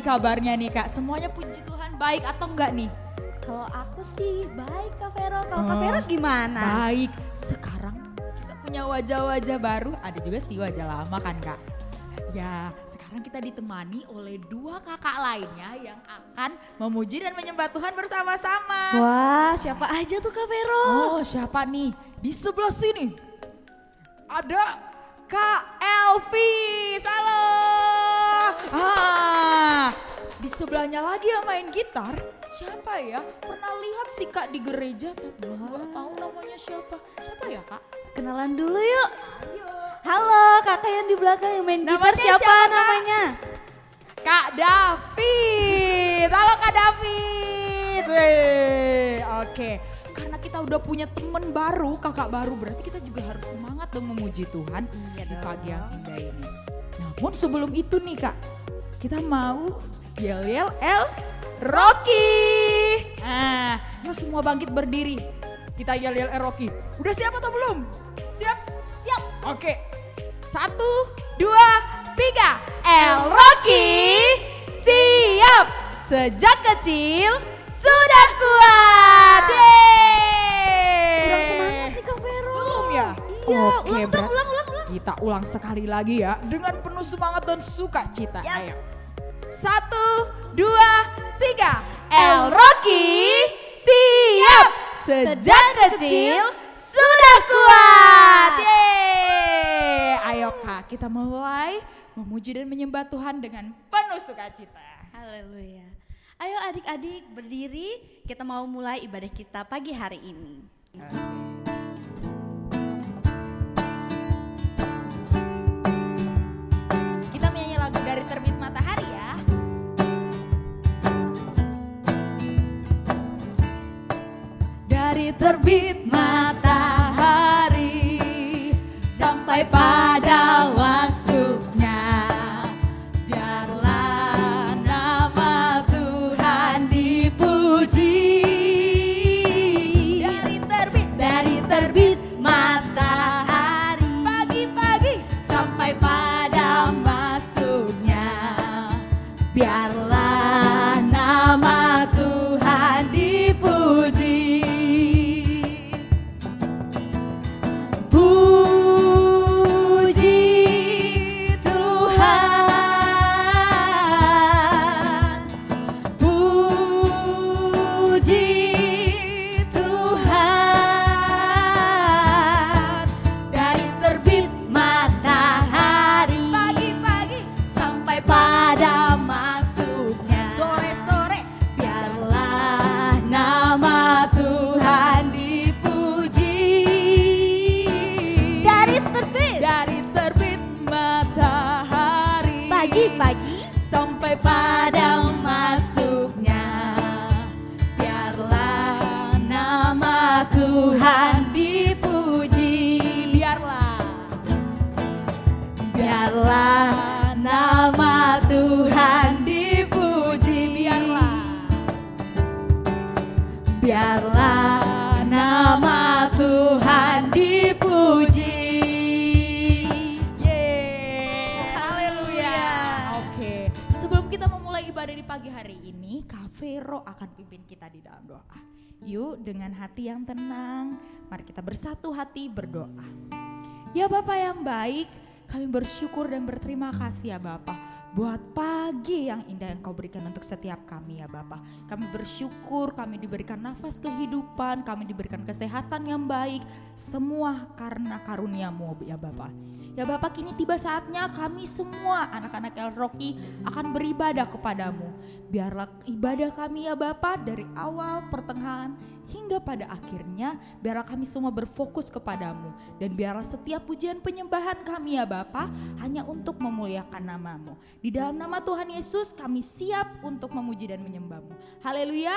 Kabarnya nih Kak, semuanya puji Tuhan baik atau enggak nih? Kalau aku sih baik Kak Vero, kalau Kak Vero gimana? Baik, sekarang kita punya wajah-wajah baru, ada juga sih wajah lama kan Kak. Ya sekarang kita ditemani oleh dua kakak lainnya yang akan memuji dan menyembah Tuhan bersama-sama. Wah siapa aja tuh Kak Vero? Oh siapa nih? Di sebelah sini ada Kak Elvis, halo. Di sebelahnya lagi yang main gitar, siapa ya? Pernah lihat sih Kak di gereja, tapi nggak tahu namanya siapa. Siapa ya Kak? Kenalan dulu yuk. Ayo. Halo kakak yang di belakang yang main gitar Namanya siapa siapa, Kak? namanya? Kak David, halo Kak David. Oke, karena kita udah punya temen baru, kakak baru, berarti kita juga harus semangat dong memuji Tuhan di pagi yang indah ini. Namun sebelum itu nih Kak, kita mau yel-yel Rocky. Nah, yuk semua bangkit berdiri. Kita yel-yel Rocky. Udah siap atau belum? Siap? Siap. Oke. 1, 2, 3. El Rocky siap. Sejak kecil sudah kuat. Yeay. Kurang semangat nih Kak Vero. Belum ya? Iya, Oke, ulang. kita ulang sekali lagi ya dengan penuh semangat dan sukacita. Yes. Ayo. 1, 2, 3. El Rocky siap. Sejak kecil sudah kuat. Yeay. Ayo Kak, kita mulai memuji dan menyembah Tuhan dengan penuh sukacita. Haleluya. Ayo adik-adik berdiri, kita mau mulai ibadah kita pagi hari ini. Kita menyanyi lagu Dari Terbit Matahari ya. Dari terbit matahari sampai pada masuknya, biarlah nama Tuhan dipuji. Dari terbit matahari pagi-pagi sampai pada masuknya, biarlah nama Tuhan dipuji. Puji Tuhan, puji Tuhan. Dari terbit matahari pagi-pagi sampai pada masuknya sore-sore, biarlah nama Tuhan dipuji. Dari terbit matahari Pagi-pagi sampai pada masuknya, biarlah nama Tuhan dipuji. Biarlah nama Tuhan dipuji. Biarlah nama Tuhan dipuji. Yeay, haleluya. Oke, sebelum kita memulai ibadah di pagi hari ini, Kak Vero akan pimpin kita di dalam doa. Yuk dengan hati yang tenang, mari kita bersatu hati berdoa. Ya Bapa yang baik, kami bersyukur dan berterima kasih ya Bapa. buat pagi yang indah yang Kau berikan untuk setiap kami ya Bapa. Kami bersyukur kami diberikan nafas kehidupan, kami diberikan kesehatan yang baik, semua karena karunia-Mu ya Bapa. Ya Bapa, kini tiba saatnya kami semua anak-anak El Rocky akan beribadah kepadamu. Biarlah ibadah kami ya Bapa dari awal, pertengahan, hingga pada akhirnya biarlah kami semua berfokus kepadamu. Dan biarlah setiap pujian penyembahan kami ya Bapa hanya untuk memuliakan nama-Mu. Di dalam nama Tuhan Yesus kami siap untuk memuji dan menyembah-Mu. Haleluya.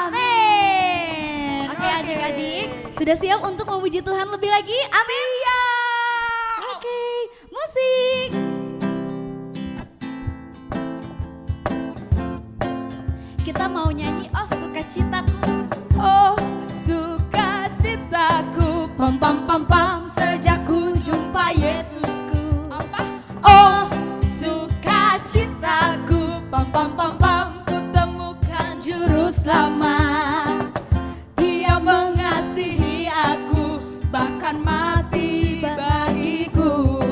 Amin. Oke adik-adik, sudah siap untuk memuji Tuhan lebih lagi? Amin. Oke, musik. Kita mau nyanyi Oh Sukacitaku. Oh sukacitaku, pam pam pam pam, sejak ku jumpa Yesusku. Apa? Oh sukacitaku, pam pam pam pam, ku temukan juru selamat. Dia mengasihi aku, bahkan mati bagiku.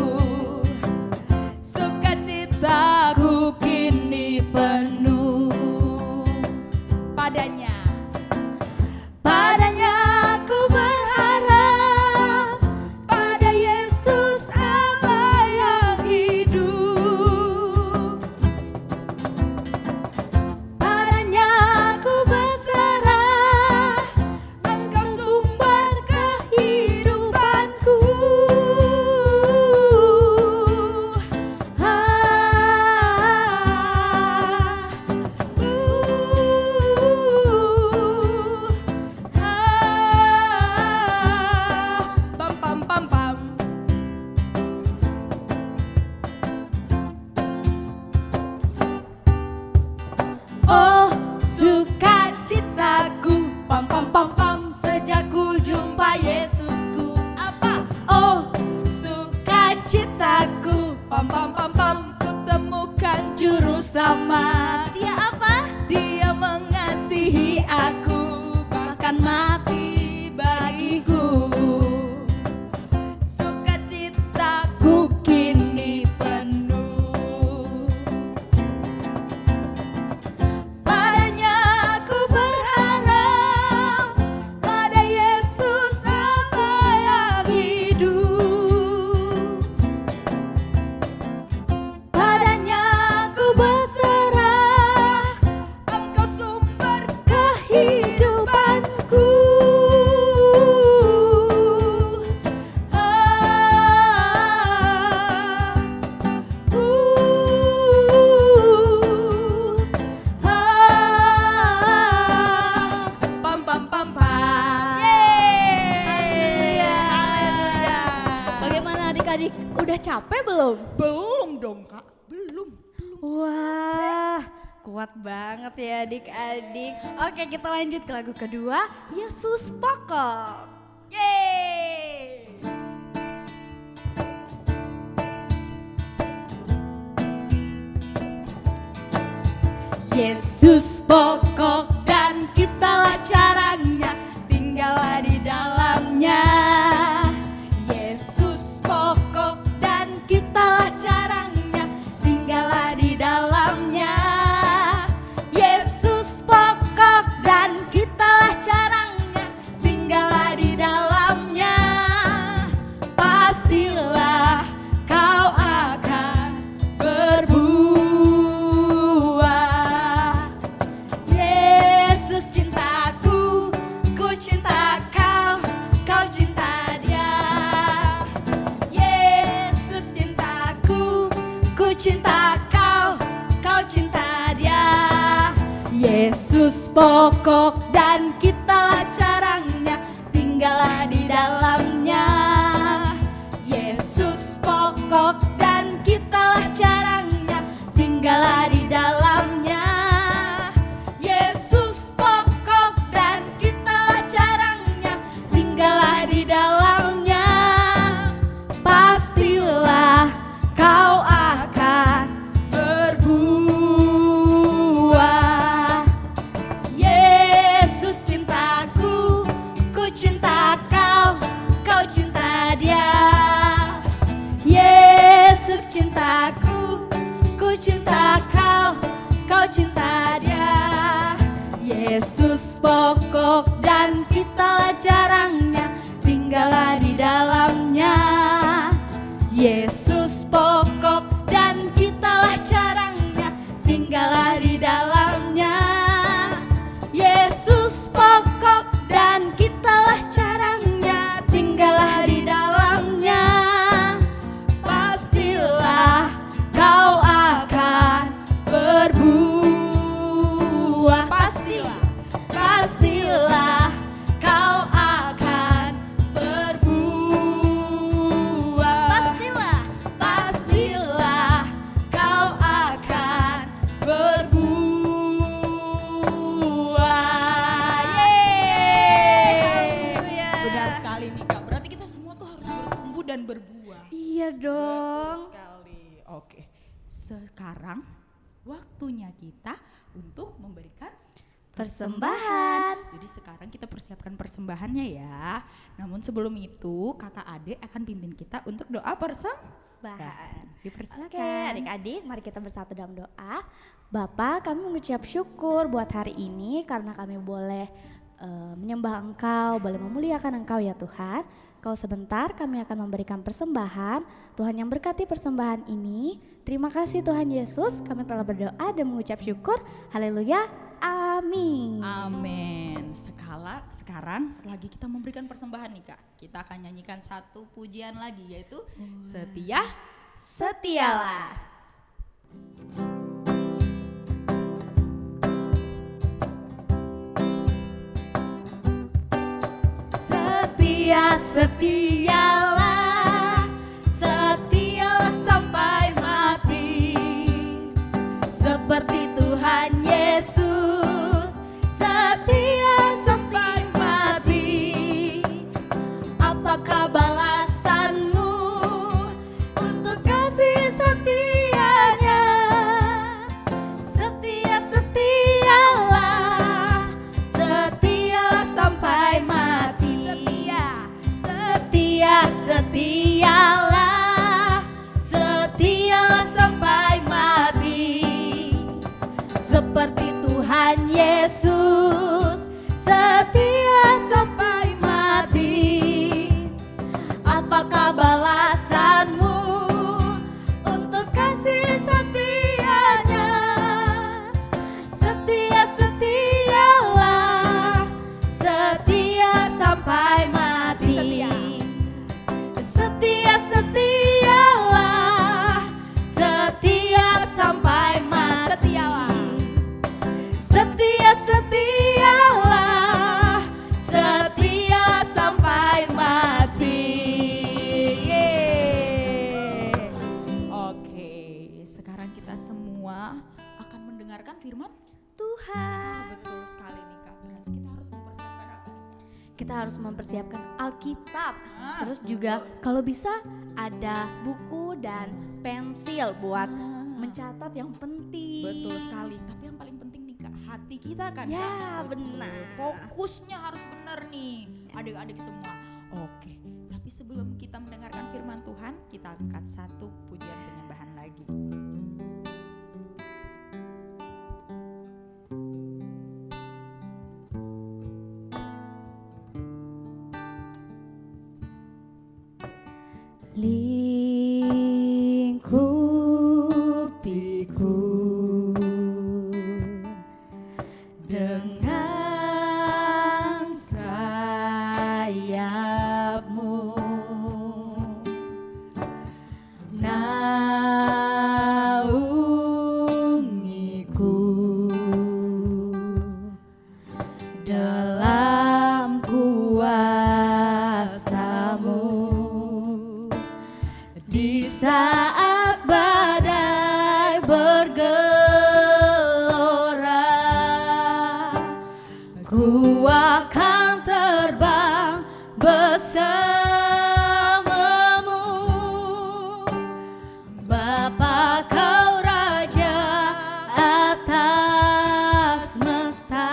Sukacitaku kini penuh padanya. Padanya aku berharap, pada Yesus Allah yang hidup. Padanya aku berserah, Engkau sumber kehidupanku. Pam pam pam pam. Oh sukacitaku, pam pam pam pam, sejak ku jumpa Yesusku. Apa? Oh sukacitaku, pam pam pam pam, ku temukan juru selamat. Dia apa? Dia mengasihi aku, bahkan mati bagiku. Sukacitaku kini penuh. Padanya aku berharap, pada Yesus Allah yang hidup. Padanya aku berserah, Engkau sumber kehidupanku. Pam pam pam pam. Haleluya. Bagaimana adik-adik? Udah capek belum? Belum dong Kak, belum. Wah, kuat banget ya adik-adik. Oke, kita lanjut ke lagu kedua, Yesus Pokok. Yeay. Yesus pokok dan kitalah caranya, tinggallah di dalamnya. Yesus pokok dan kitalah caranya, tinggallah di dalamnya. Yesus pokok dan kitalah caranya, tinggallah di dalamnya. Pastilah kau akan berbuah. Yesus cintaku, ku cinta kau, kau cinta dia. Yesus cintaku, ku cinta kau, kau cinta dia. Yesus pokok dan kitalah caranya, tinggallah di dalamnya. Yesus pokok dan kitalah caranya, tinggallah di dalamnya. Yesus pokok dan kitalah caranya, tinggallah di dalamnya. Pastilah kau akan berbuah. Yesus cintaku, ku cinta kau, kau cinta dia. Yesus cintaku, cinta kau, kau cinta dia. Yesus pokok dan kitalah jarangnya, tinggallah di dalamnya. Yesus pokok dan kitalah jarangnya, tinggallah di dalamnya. Yesus pokok dan kitalah jarangnya, tinggallah di dalamnya. Pastilah kau akan berbuah. Pastilah kau akan berbuah. Pastilah kau akan berbuah. Yeay. Benar sekali nih Kak, berarti kita semua tuh harus bertumbuh dan berbuah. Iya dong. Betul sekali. Oke, sekarang waktunya kita untuk memberikan Persembahan. Jadi sekarang kita persiapkan persembahannya ya. Namun sebelum itu kakak adik akan pimpin kita untuk doa persembahan. Oke, Dipersilakan. adik-adik, mari kita bersatu dalam doa. Bapa, kami mengucap syukur buat hari ini karena kami boleh menyembah Engkau, boleh memuliakan Engkau ya Tuhan. Kalau sebentar kami akan memberikan persembahan. Tuhan yang berkati persembahan ini. Terima kasih Tuhan Yesus, kami telah berdoa dan mengucap syukur. Haleluya, amin. Amin. Sekarang selagi kita memberikan persembahan nih Kak, kita akan nyanyikan satu pujian lagi yaitu Setia. Setialah. Setialah, setialah sampai mati, seperti Tuhan Yesus, setia sampai mati. Apakah balasanmu untuk kasih setianya? Setialah, setialah sampai mati. Setialah, setialah sampai mati, seperti Tuhan Yesus, setia sampai mati. Apakah balasanmu untuk kasih setianya? Setialah, setia sampai mati. Setialah, setia sampai mati. Setialah, setia sampai mati. Yeay. Oke, sekarang kita semua akan mendengarkan firman Tuhan. Betul sekali nih Kak. Berarti kita harus mempersiapkan apa nih Kak? Kita harus mempersiapkan Alkitab. Ah, Terus juga kalau bisa ada buku dan pensil buat mencatat yang penting. Betul sekali. Tapi yang paling penting nih Kak, hati kita kan Ya, Kak? Betul. benar. Fokusnya harus benar nih adik-adik semua. Oke, tapi sebelum kita mendengarkan firman Tuhan, kita angkat satu pujian penyembahan lagi. Lingkupiku dengan sayapmu, naungiku dalam kuasamu. Di saat badai bergelora, ku akan terbang bersamamu. Bapa kau Raja atas semesta,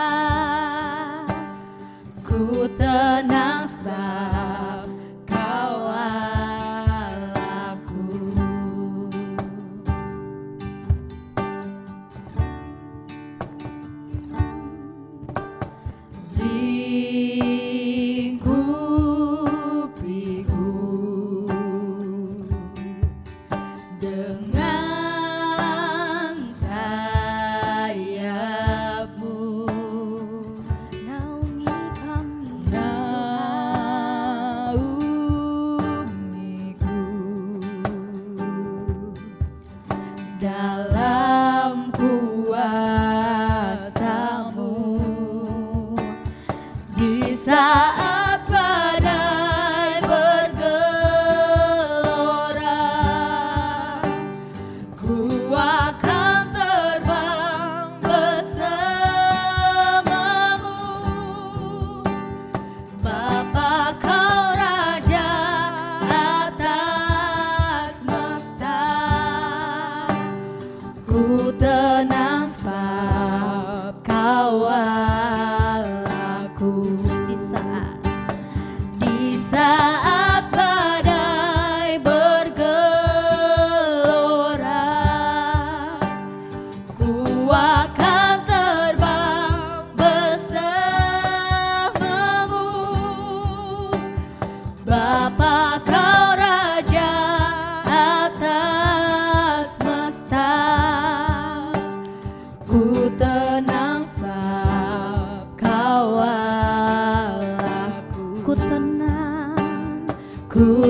ku tenang sebab kau Allahku.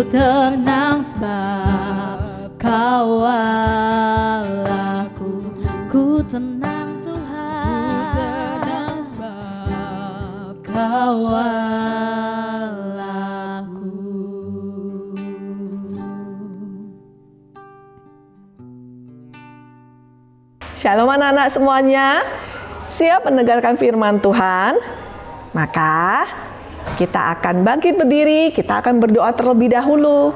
tenang sebab Kau Allahku. Ku tenang Tuhan, ku tenang sebab Kau Allahku. Shalom anak-anak semuanya. Siap mendengarkan firman Tuhan? Maka kita akan bangkit berdiri, kita akan berdoa terlebih dahulu.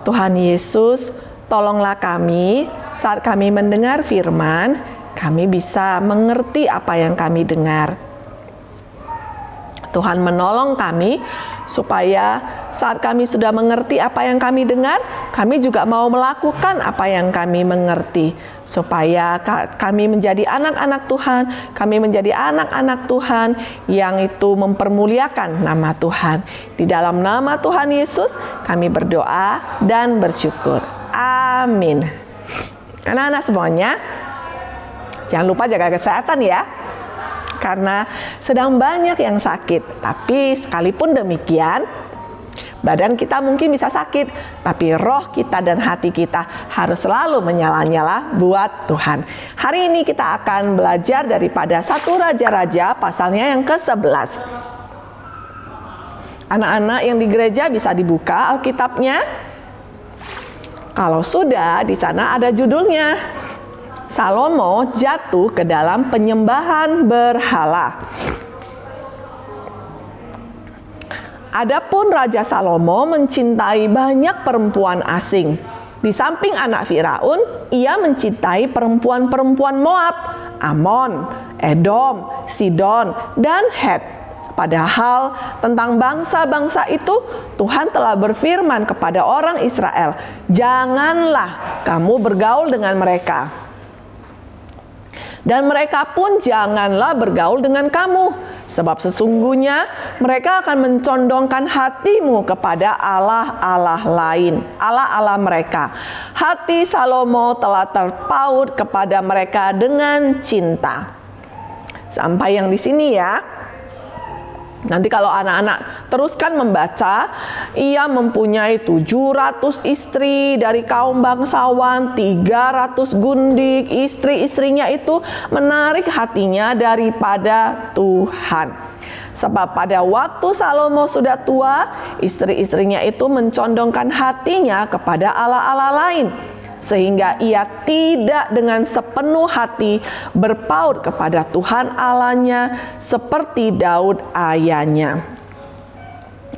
Tuhan Yesus, tolonglah kami saat kami mendengar firman, kami bisa mengerti apa yang kami dengar. Tuhan menolong kami supaya saat kami sudah mengerti apa yang kami dengar, kami juga mau melakukan apa yang kami mengerti. Supaya kami menjadi anak-anak Tuhan, kami menjadi anak-anak Tuhan yang itu mempermuliakan nama Tuhan. Di dalam nama Tuhan Yesus, kami berdoa dan bersyukur. Amin. Anak-anak semuanya, jangan lupa jaga kesehatan ya. Karena sedang banyak yang sakit. Tapi sekalipun demikian, badan kita mungkin bisa sakit, tapi roh kita dan hati kita harus selalu menyala-nyala buat Tuhan. Hari ini kita akan belajar daripada 1 Raja-Raja pasalnya yang ke-11. Anak-anak yang di gereja bisa dibuka Alkitabnya. Kalau sudah, di sana ada judulnya. Salomo jatuh ke dalam penyembahan berhala. Adapun Raja Salomo mencintai banyak perempuan asing. Di samping anak Firaun, ia mencintai perempuan-perempuan Moab, Amon, Edom, Sidon, dan Het. Padahal tentang bangsa-bangsa itu Tuhan telah berfirman kepada orang Israel, "Janganlah kamu bergaul dengan mereka." Dan mereka pun janganlah bergaul dengan kamu, sebab sesungguhnya mereka akan mencondongkan hatimu kepada Allah-Allah lain, Allah-Allah mereka. Hati Salomo telah terpaut kepada mereka dengan cinta. Sampai yang di sini ya. Nanti kalau anak-anak teruskan membaca, ia mempunyai 700 istri dari kaum bangsawan, 300 gundik. Istri-istrinya itu menarik hatinya daripada Tuhan. Sebab pada waktu Salomo sudah tua, istri-istrinya itu mencondongkan hatinya kepada Allah-Allah lain. Sehingga ia tidak dengan sepenuh hati berpaut kepada Tuhan Allahnya seperti Daud ayahnya.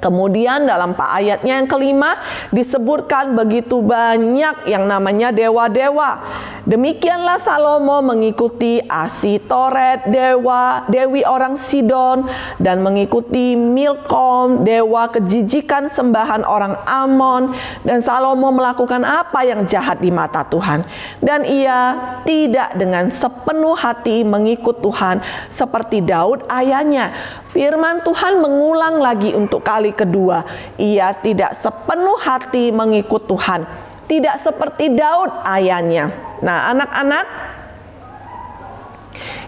Kemudian dalam ayatnya yang kelima disebutkan begitu banyak yang namanya dewa-dewa. Demikianlah Salomo mengikuti Asitoret, dewi orang Sidon, dan mengikuti Milkom, dewa kejijikan sembahan orang Amon. Dan Salomo melakukan apa yang jahat di mata Tuhan. Dan ia tidak dengan sepenuh hati mengikut Tuhan seperti Daud ayahnya. Firman Tuhan mengulang lagi untuk kali kedua. Ia tidak sepenuh hati mengikut Tuhan. Tidak seperti Daud ayahnya. Nah, anak-anak,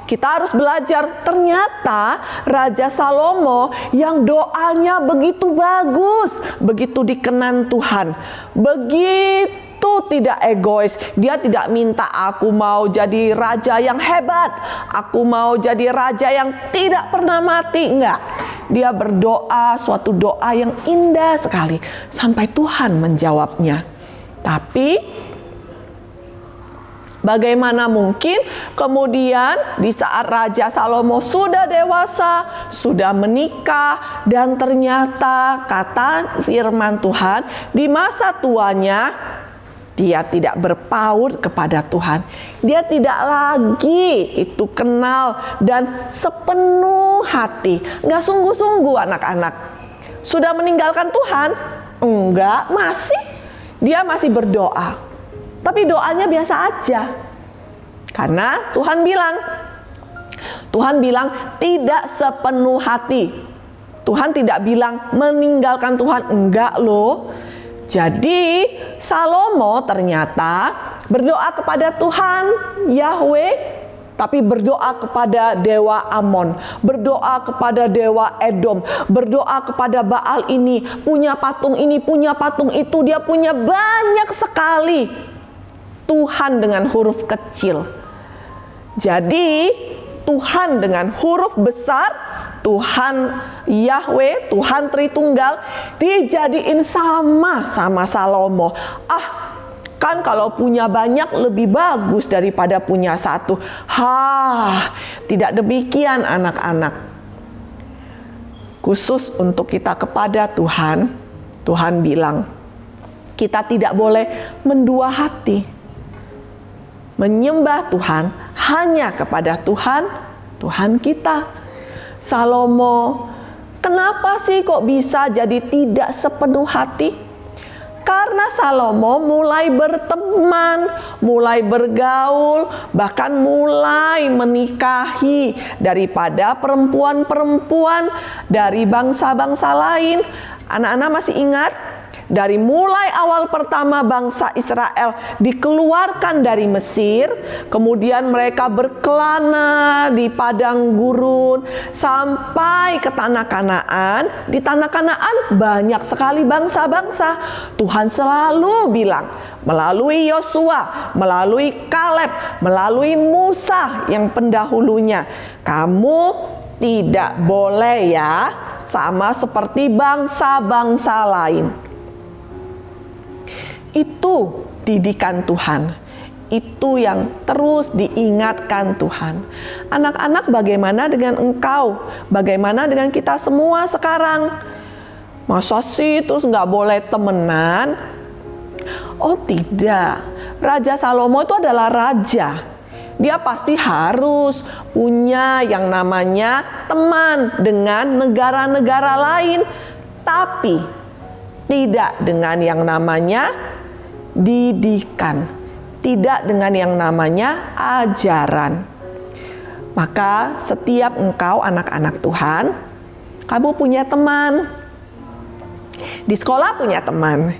kita harus belajar. Ternyata Raja Salomo yang doanya begitu bagus, begitu dikenan Tuhan, begitu tidak egois. Dia tidak minta aku mau jadi raja yang hebat, aku mau jadi raja yang tidak pernah mati. Enggak. Dia berdoa suatu doa yang indah sekali sampai Tuhan menjawabnya. Tapi bagaimana mungkin kemudian di saat Raja Salomo sudah dewasa, sudah menikah, dan ternyata kata firman Tuhan di masa tuanya dia tidak berpaut kepada Tuhan. Dia tidak lagi itu kenal dan sepenuh hati. Enggak sungguh-sungguh anak-anak. Sudah meninggalkan Tuhan? Enggak, masih. Dia masih berdoa. Tapi doanya biasa aja. Karena Tuhan bilang tidak sepenuh hati. Tuhan tidak bilang meninggalkan Tuhan. Enggak loh. Jadi Salomo ternyata berdoa kepada Tuhan Yahweh tapi berdoa kepada dewa Amon, berdoa kepada dewa Edom, berdoa kepada Baal ini, punya patung ini, punya patung itu, dia punya banyak sekali Tuhan dengan huruf kecil. Jadi Tuhan dengan huruf besar, Tuhan Yahweh, Tuhan Tritunggal, dijadiin sama Salomo. Kan kalau punya banyak lebih bagus daripada punya satu. Tidak demikian anak-anak. Khusus untuk kita kepada Tuhan, Tuhan bilang, kita tidak boleh mendua hati. Menyembah Tuhan hanya kepada Tuhan, Tuhan kita. Salomo, kenapa sih kok bisa jadi tidak sepenuh hati? Karena Salomo mulai berteman, mulai bergaul, bahkan mulai menikahi daripada perempuan-perempuan dari bangsa-bangsa lain. Anak-anak masih ingat? Dari mulai awal pertama bangsa Israel dikeluarkan dari Mesir, kemudian mereka berkelana di padang gurun sampai ke tanah Kanaan. Di tanah Kanaan banyak sekali bangsa-bangsa. Tuhan selalu bilang melalui Yosua, melalui Kaleb, melalui Musa yang pendahulunya, kamu tidak boleh ya sama seperti bangsa-bangsa lain. Itu didikan Tuhan. Itu yang terus diingatkan Tuhan. Anak-anak, bagaimana dengan engkau? Bagaimana dengan kita semua sekarang? Masa sih terus nggak boleh temenan? Oh tidak. Raja Salomo itu adalah raja. Dia pasti harus punya yang namanya teman dengan negara-negara lain. Tapi tidak dengan yang namanya didikan, tidak dengan yang namanya ajaran. Maka setiap engkau anak-anak Tuhan, kamu punya teman. Di sekolah punya teman,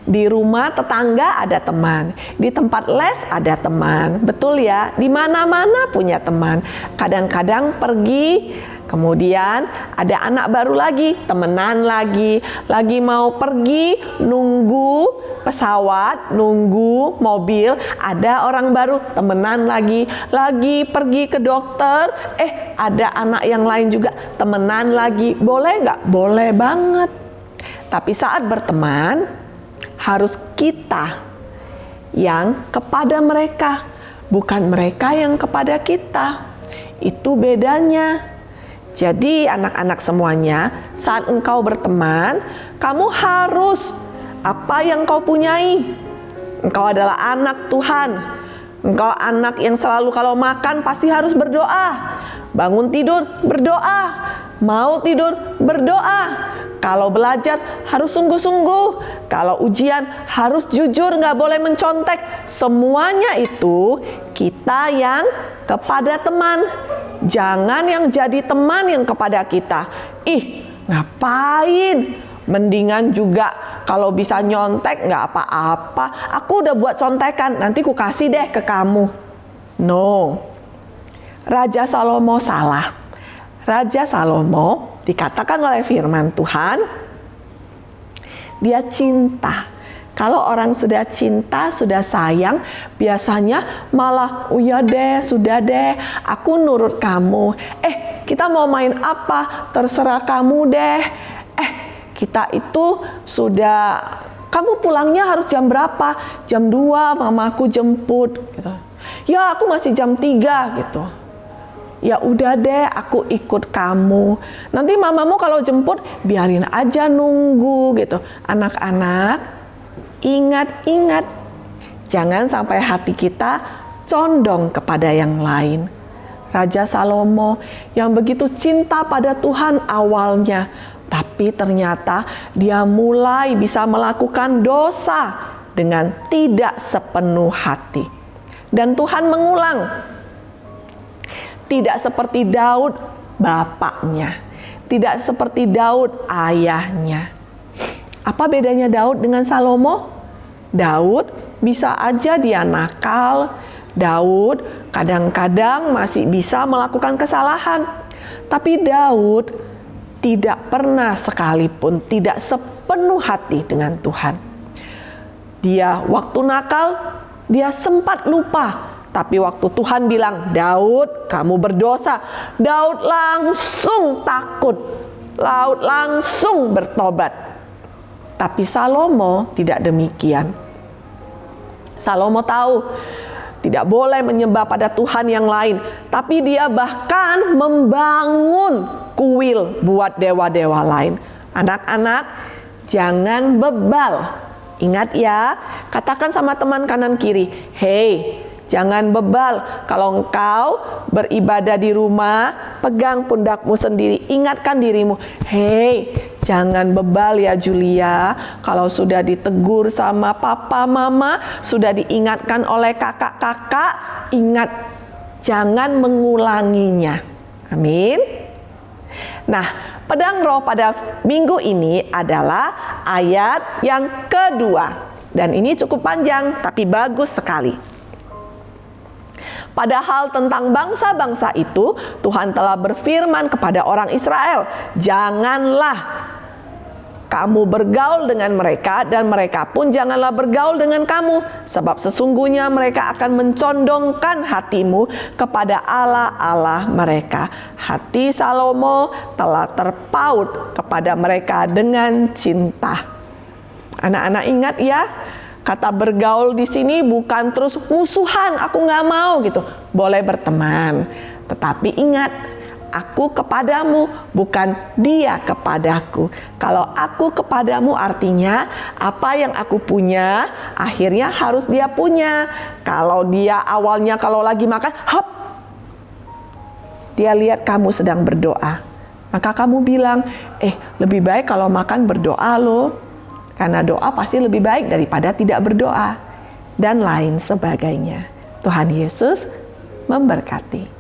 di rumah tetangga ada teman, di tempat les ada teman. Betul ya, di mana-mana punya teman. Kadang-kadang pergi, kemudian ada anak baru lagi, temenan lagi mau pergi, nunggu pesawat, nunggu mobil, ada orang baru, temenan lagi pergi ke dokter, ada anak yang lain juga, temenan lagi. Boleh nggak? Boleh banget. Tapi saat berteman, harus kita yang kepada mereka, bukan mereka yang kepada kita. Itu bedanya. Jadi anak-anak semuanya, saat engkau berteman, kamu harus apa yang kau punyai. Engkau adalah anak Tuhan. Engkau anak yang selalu kalau makan pasti harus berdoa. Bangun tidur berdoa. Mau tidur berdoa. Kalau belajar harus sungguh-sungguh. Kalau ujian harus jujur, nggak boleh mencontek. Semuanya itu kita yang kepada teman. Jangan yang jadi teman yang kepada kita. Ngapain? Mendingan juga kalau bisa nyontek nggak apa-apa. Aku udah buat contekan, nanti ku kasih deh ke kamu. No. Raja Salomo salah. Raja Salomo dikatakan oleh firman Tuhan, dia cinta. Kalau orang sudah cinta, sudah sayang, biasanya malah, oh ya deh, sudah deh, aku nurut kamu. Kita mau main apa? Terserah kamu deh. Kita itu sudah, kamu pulangnya harus jam berapa? Jam 2, mamaku jemput. Gitu. Ya, aku masih jam 3 gitu. Ya udah deh, aku ikut kamu. Nanti mamamu kalau jemput, biarin aja nunggu gitu. Anak-anak, ingat-ingat, jangan sampai hati kita condong kepada yang lain. Raja Salomo yang begitu cinta pada Tuhan awalnya, tapi ternyata dia mulai bisa melakukan dosa dengan tidak sepenuh hati. Dan Tuhan mengulang, tidak seperti Daud bapaknya, tidak seperti Daud ayahnya. Apa bedanya Daud dengan Salomo? Daud bisa aja dia nakal, Daud kadang-kadang masih bisa melakukan kesalahan, tapi Daud tidak pernah sekalipun tidak sepenuh hati dengan Tuhan. Dia waktu nakal, dia sempat lupa. Tapi waktu Tuhan bilang, Daud kamu berdosa, Daud langsung takut. Daud langsung bertobat. Tapi Salomo tidak demikian. Salomo tahu tidak boleh menyembah pada Tuhan yang lain. Tapi dia bahkan membangun kuil buat dewa-dewa lain. Anak-anak, jangan bebal. Ingat ya, katakan sama teman kanan kiri, hei, jangan bebal. Kalau engkau beribadah di rumah, pegang pundakmu sendiri, ingatkan dirimu, hei, jangan bebal ya Julia. Kalau sudah ditegur sama papa mama, sudah diingatkan oleh kakak-kakak, ingat, jangan mengulanginya. Amin. Nah, pedang roh pada minggu ini adalah ayat yang kedua. Dan ini cukup panjang, tapi bagus sekali. Padahal tentang bangsa-bangsa itu, Tuhan telah berfirman kepada orang Israel, janganlah kamu bergaul dengan mereka, dan mereka pun janganlah bergaul dengan kamu, sebab sesungguhnya mereka akan mencondongkan hatimu kepada Allah-Allah mereka. Hati Salomo telah terpaut kepada mereka dengan cinta. Anak-anak ingat ya, kata bergaul di sini bukan terus musuhan, aku nggak mau gitu. Boleh berteman, tetapi ingat, aku kepadamu, bukan dia kepadaku. Kalau aku kepadamu artinya apa yang aku punya akhirnya harus dia punya. Kalau dia awalnya kalau lagi makan, hop, dia lihat kamu sedang berdoa, maka kamu bilang, lebih baik kalau makan berdoa loh, karena doa pasti lebih baik daripada tidak berdoa, dan lain sebagainya. Tuhan Yesus memberkati.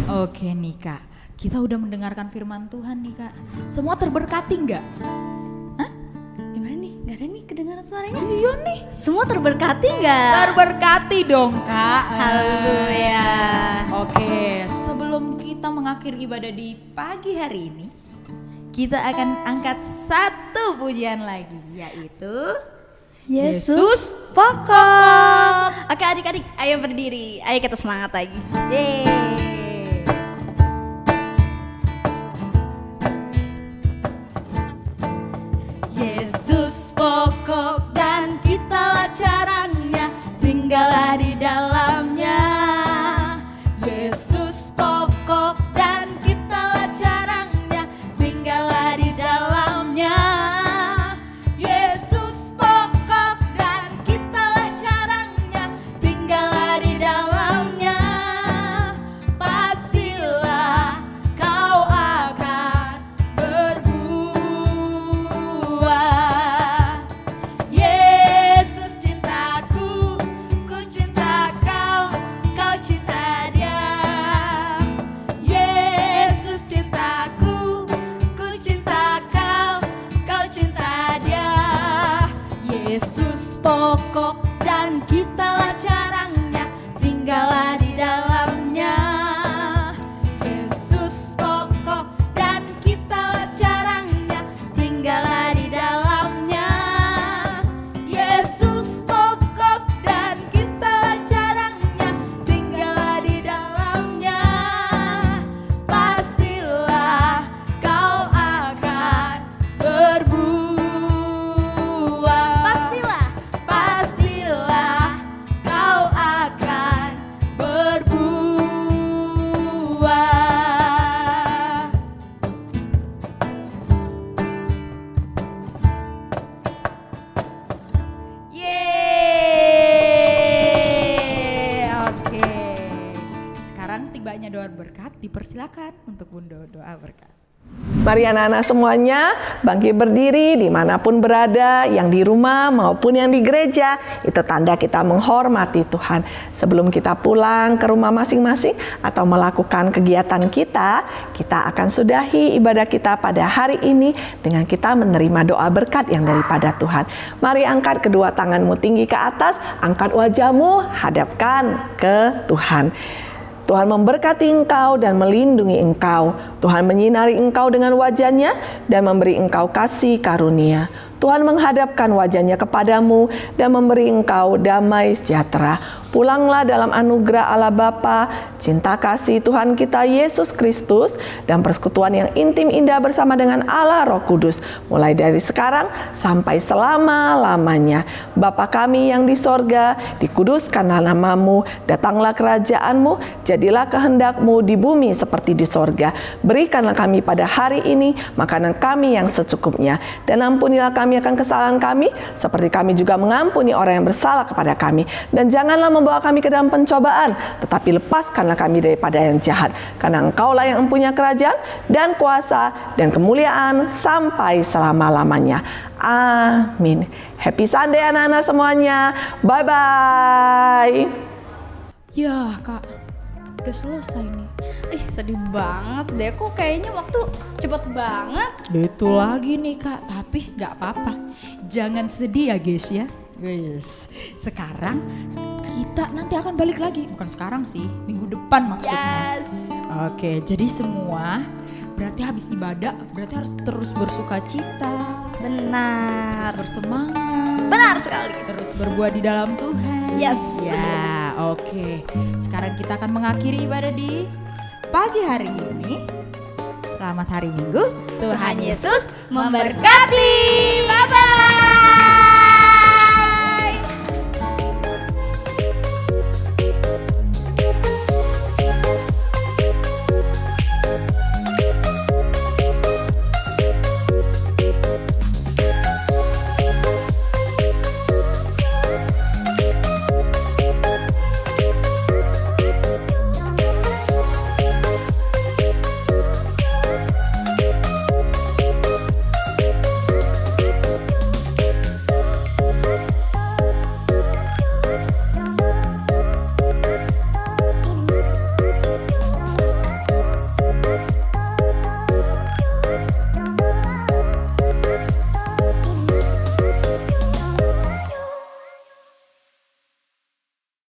Oke nih Kak, kita udah mendengarkan firman Tuhan nih Kak. Semua terberkati nggak? Hah? Gimana nih? Gak ada nih kedengaran suaranya? Iya nih. Semua terberkati nggak? Terberkati dong Kak. Haleluya. Oke, sebelum kita mengakhiri ibadah di pagi hari ini, kita akan angkat satu pujian lagi, yaitu Yesus pokok. Oke adik-adik, ayo berdiri. Ayo kita semangat lagi. Yeay. Yesus pokok dan kitalah caranya, tinggallah di dalamnya. Yesus pokok dan kitalah caranya, tinggallah di dalamnya. Yesus pokok dan kitalah caranya, tinggallah di dalamnya. Pastilah kau akan berbuah. Yesus cintaku, ku cinta kau, kau cinta dia. Yesus cintaku, ku cinta kau, kau cinta dia. Yesus pokok dan kitalah caranya, tinggallah di dalamnya. Yesus pokok dan kitalah caranya, tinggallah di dalamnya. Yesus pokok dan kitalah caranya, tinggallah di dalamnya. Pastilah kau akan berbuah. Pastilah kau akan berbuah. Yeay. Oke. Sekarang tibanya doa berkat, dipersilakan untuk Bunda doa berkat. Mari anak-anak semuanya bangkit berdiri dimanapun berada, yang di rumah maupun yang di gereja. Itu tanda kita menghormati Tuhan. Sebelum kita pulang ke rumah masing-masing atau melakukan kegiatan kita akan sudahi ibadah kita pada hari ini dengan kita menerima doa berkat yang daripada Tuhan. Mari angkat kedua tanganmu tinggi ke atas, angkat wajahmu, hadapkan ke Tuhan. Tuhan memberkati engkau dan melindungi engkau. Tuhan menyinari engkau dengan wajahnya dan memberi engkau kasih karunia. Tuhan menghadapkan wajahnya kepadamu dan memberi engkau damai sejahtera. Pulanglah dalam anugerah Allah Bapa, cinta kasih Tuhan kita Yesus Kristus, dan persekutuan yang intim indah bersama dengan Allah Roh Kudus, mulai dari sekarang sampai selama-lamanya. Bapa kami yang di sorga, dikuduskanlah namamu, datanglah kerajaanmu, jadilah kehendakmu di bumi seperti di sorga. Berikanlah kami pada hari ini makanan kami yang secukupnya, dan ampunilah kami akan kesalahan kami, seperti kami juga mengampuni orang yang bersalah kepada kami. Dan janganlah membawa kami ke dalam pencobaan, tetapi lepaskanlah kami daripada yang jahat. Karena Engkaulah yang mempunyai kerajaan dan kuasa dan kemuliaan sampai selama-lamanya. Amin. Happy Sunday anak-anak semuanya. Bye-bye. Ya Kak, udah selesai nih. Sedih banget deh, kok kayaknya waktu cepet banget. Itu lagi nih Kak, tapi gak apa-apa. Jangan sedih ya guys ya. Guys, sekarang kita nanti akan balik lagi. Bukan sekarang sih, minggu depan maksudnya. Yes. Oke, jadi semua berarti habis ibadah, berarti harus terus bersuka cita, Benar. terus bersemangat, Benar sekali. terus berbuah di dalam Tuhan. Yes. Ya, oke. Sekarang kita akan mengakhiri ibadah di pagi hari ini. Selamat hari Minggu. Tuhan Yesus memberkati. Bye-bye.